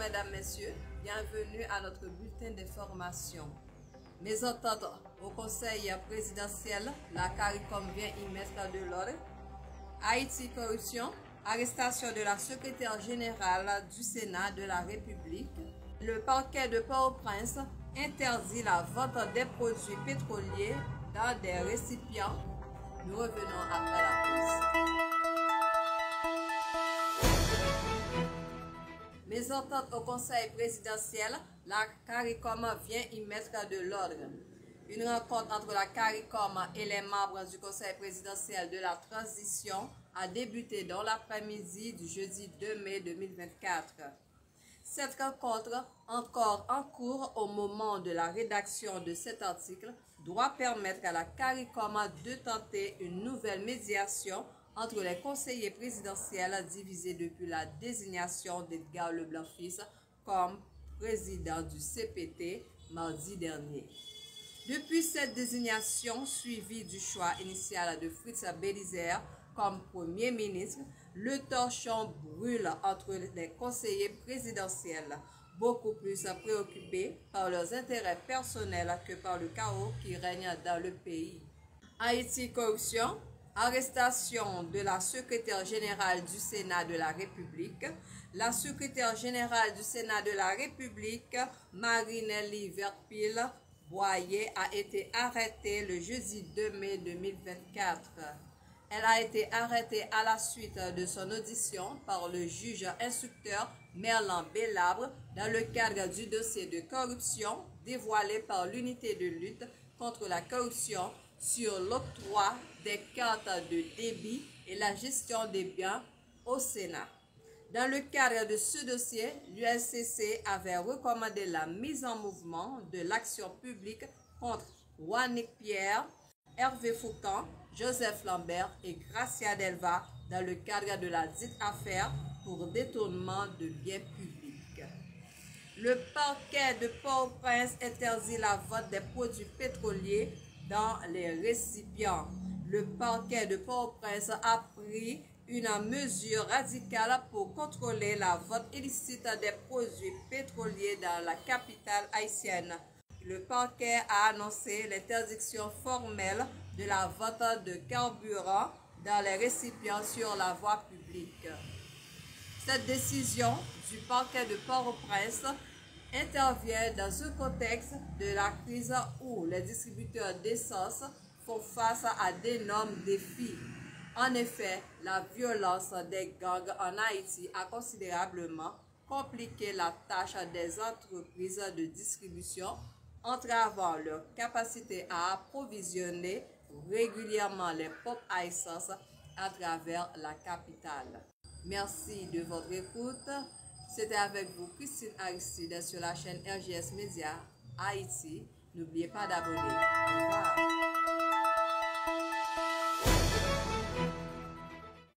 mesdames, messieurs, bienvenue à notre bulletin d'information. Mésentente au Conseil présidentiel, la CARICOM vient y mettre de l'ordre. Haïti corruption, arrestation de la secrétaire générale du Sénat de la République. Le parquet de Port-au-Prince interdit la vente des produits pétroliers dans des récipients. Nous revenons après la pause. Mésentente au Conseil présidentiel, la CARICOM vient y mettre de l'ordre. Une rencontre entre la CARICOM et les membres du Conseil présidentiel de la transition a débuté dans l'après-midi du jeudi 2 mai 2024. Cette rencontre, encore en cours au moment de la rédaction de cet article, doit permettre à la CARICOM de tenter une nouvelle médiation entre les conseillers présidentiels divisés depuis la désignation d'Edgar Leblanc-Fils comme président du CPT mardi dernier. Depuis cette désignation suivie du choix initial de Fritz Bélizaire comme Premier ministre, le torchon brûle entre les conseillers présidentiels, beaucoup plus préoccupés par leurs intérêts personnels que par le chaos qui règne dans le pays. Haïti corruption, arrestation de la secrétaire générale du Sénat de la République. La secrétaire générale du Sénat de la République, Marie-Nelly Verpil-Boyer, a été arrêtée le jeudi 2 mai 2024. Elle a été arrêtée à la suite de son audition par le juge instructeur Merlan Bélabre dans le cadre du dossier de corruption dévoilé par l'unité de lutte contre la corruption sur l'octroi des cartes de débit et la gestion des biens au Sénat. Dans le cadre de ce dossier, l'USCC avait recommandé la mise en mouvement de l'action publique contre Wannick Pierre, Hervé Foucan, Joseph Lambert et Gracia Delva dans le cadre de la dite affaire pour détournement de biens publics. Le parquet de Port-au-Prince interdit la vente des produits pétroliers dans les récipients. Le parquet de Port-au-Prince a pris une mesure radicale pour contrôler la vente illicite des produits pétroliers dans la capitale haïtienne. Le parquet a annoncé l'interdiction formelle de la vente de carburant dans les récipients sur la voie publique. Cette décision du parquet de Port-au-Prince intervient dans un contexte de la crise où les distributeurs d'essence font face à d'énormes défis. En effet, la violence des gangs en Haïti a considérablement compliqué la tâche des entreprises de distribution, entravant leur capacité à approvisionner régulièrement les pompes à essence à travers la capitale. Merci de votre écoute. C'était avec vous Christine Aristide sur la chaîne RGS Média Haïti. N'oubliez pas d'abonner. Au revoir.